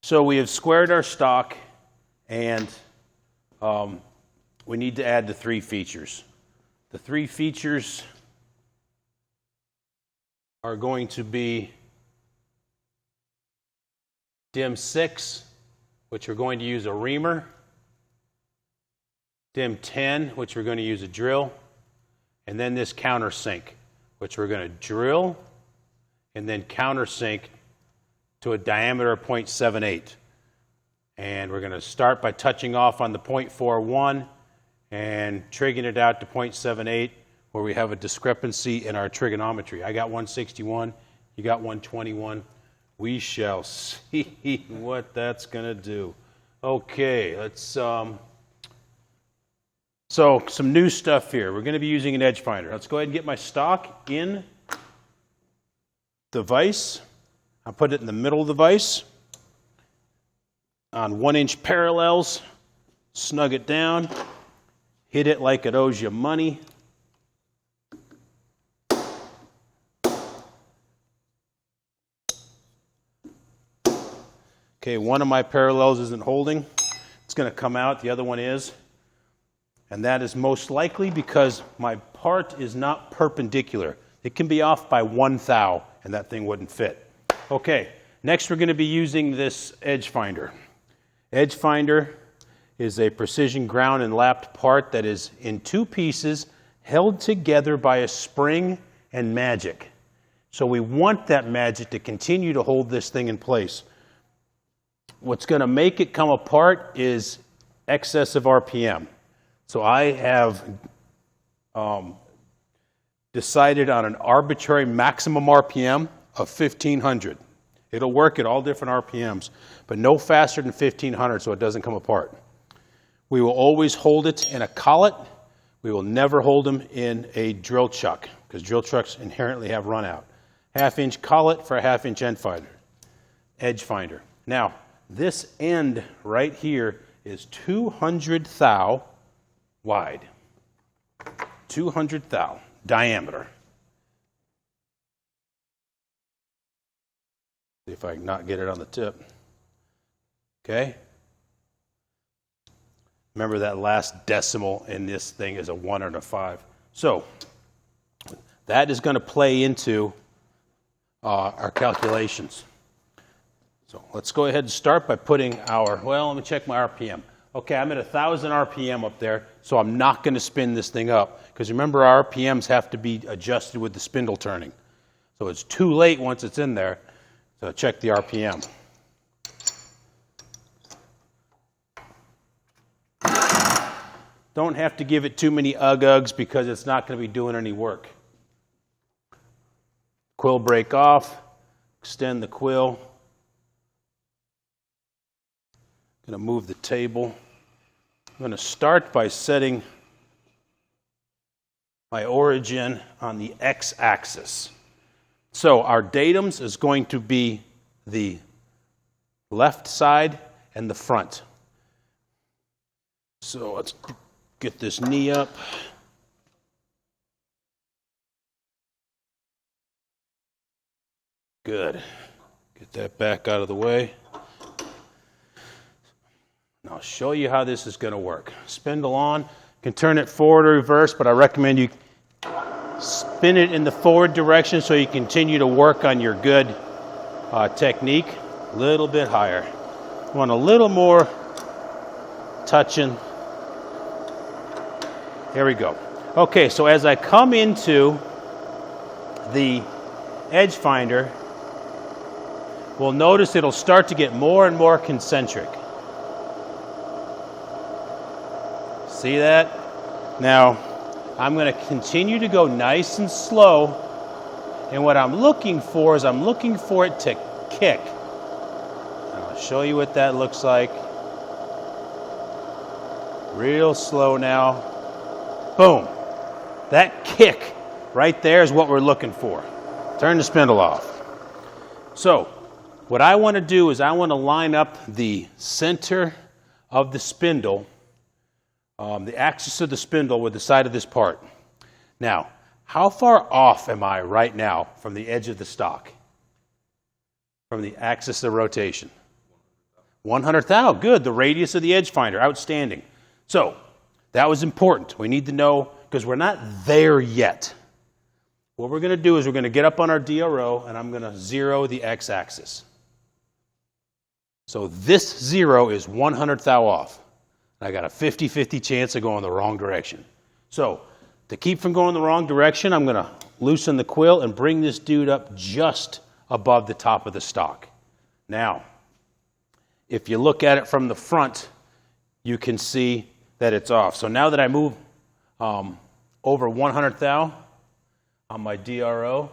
So we have squared our stock, and we need to add the 3 features. The 3 features are going to be dim 6, which we're going to use a reamer, dim 10, which we're going to use a drill, and then this countersink, which we're going to drill and then countersink to a diameter of 0.78. And we're going to start by touching off on the 0.41 and triggering it out to 0.78, where we have a discrepancy in our trigonometry. I got 161, you got 121. We shall see what that's going to do. Okay, let's, so some new stuff here. We're going to be using an edge finder. Let's go ahead and get my stock in the vise. I'll put it in the middle of the vise on 1-inch parallels. Snug it down. Hit it like it owes you money. Okay, one of my parallels isn't holding. It's going to come out. The other one is. And that is most likely because my part is not perpendicular. It can be off by 1 thou, and that thing wouldn't fit. Okay, next we're going to be using this edge finder. Edge finder is a precision ground and lapped part that is in 2 pieces held together by a spring and magic. So we want that magic to continue to hold this thing in place. What's going to make it come apart is excessive RPM. So I have decided on an arbitrary maximum RPM of 1500. It'll work at all different RPMs, but no faster than 1500 so it doesn't come apart. We will always hold it in a collet. We will never hold them in a drill chuck because drill chucks inherently have run out. 1/2-inch collet for a 1/2-inch edge finder. Now, this end right here is 200 thou wide, 200 thou diameter. See if I can not get it on the tip. Okay. Remember that last decimal in this thing is a 1 and a 5. So that is going to play into our calculations. So let's go ahead and start by putting our, well, let me check my RPM. Okay, I'm at 1,000 RPM up there, so I'm not going to spin this thing up. Because remember, our RPMs have to be adjusted with the spindle turning. So it's too late once it's in there to check the RPM. Don't have to give it too many uggs because it's not going to be doing any work. Quill break off, extend the quill. I'm going to move the table. I'm going to start by setting my origin on the x-axis. So our datums is going to be the left side and the front. So let's get this knee up. Good. Get that back out of the way. And I'll show you how this is going to work. Spindle on. You can turn it forward or reverse, but I recommend you spin it in the forward direction so you continue to work on your good technique. A little bit higher. Want a little more touching. There we go. Okay, so as I come into the edge finder, we'll notice it'll start to get more and more concentric. See that? Now, I'm going to continue to go nice and slow, and what I'm looking for is I'm looking for it to kick. And I'll show you what that looks like. Real slow now. Boom. That kick right there is what we're looking for. Turn the spindle off. So, what I want to do is I want to line up the center of the spindle, the axis of the spindle with the side of this part. Now, how far off am I right now from the edge of the stock? From the axis of rotation? 100 thou, good. The radius of the edge finder, outstanding. So that was important. We need to know, because we're not there yet. What we're going to do is we're going to get up on our DRO, and I'm going to zero the x-axis. So this 0 is 100 thou off. I got a 50-50 chance of going the wrong direction. So to keep from going the wrong direction, I'm going to loosen the quill and bring this dude up just above the top of the stock. Now, if you look at it from the front, you can see that it's off. So now that I move over 100 thou on my DRO,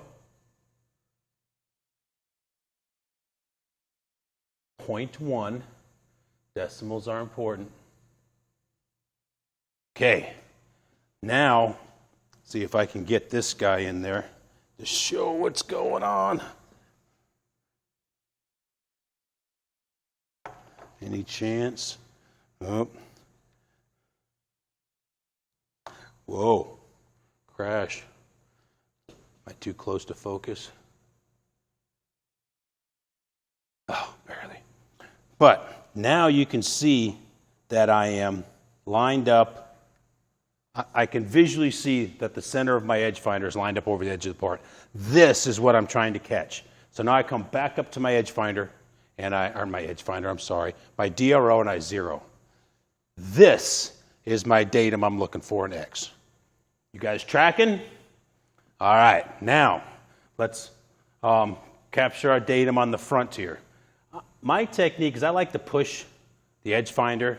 0.1, decimals are important. Okay, now see if I can get this guy in there to show what's going on. Any chance? Oh. Whoa, crash. Am I too close to focus? Oh, barely. But now you can see that I am lined up. I can visually see that the center of my edge finder is lined up over the edge of the part. This is what I'm trying to catch. So now I come back up to my edge finder, my DRO, and I zero. This is my datum I'm looking for in X. You guys tracking? All right, now let's capture our datum on the front here. My technique is I like to push the edge finder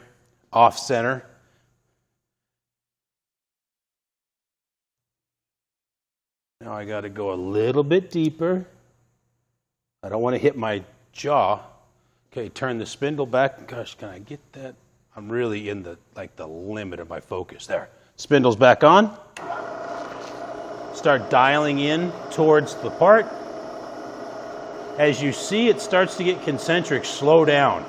off center. Now I got to go a little bit deeper. I don't want to hit my jaw. Okay, turn the spindle back. Gosh, can I get that? I'm really in the limit of my focus. There. Spindle's back on. Start dialing in towards the part. As you see, it starts to get concentric. Slow down,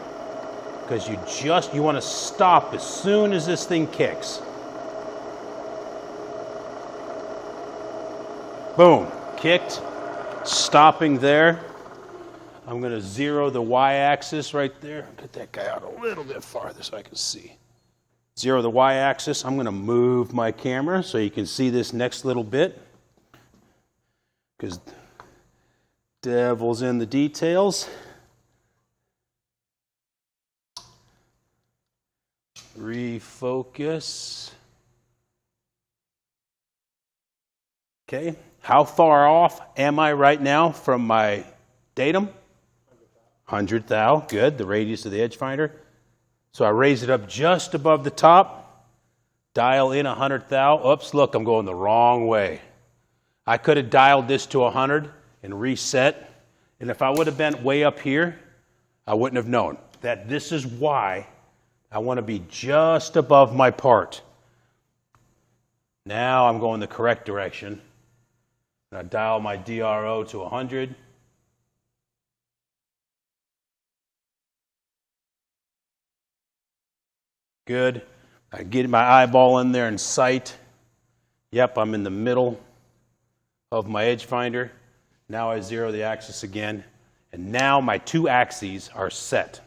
because you want to stop as soon as this thing kicks. Boom, kicked, stopping there. I'm going to zero the y-axis right there. Get that guy out a little bit farther so I can see. Zero the y-axis. I'm going to move my camera so you can see this next little bit, because devil's in the details. Refocus. Okay, how far off am I right now from my datum? 100 thou, good, the radius of the edge finder. So I raise it up just above the top, dial in 100 thou. Oops, look, I'm going the wrong way. I could have dialed this to 100 and reset, and if I would have been way up here, I wouldn't have known that this is why I want to be just above my part. Now I'm going the correct direction. And I dial my DRO to 100. Good. I get my eyeball in there in sight. Yep, I'm in the middle of my edge finder. Now I zero the axis again. And now my two axes are set.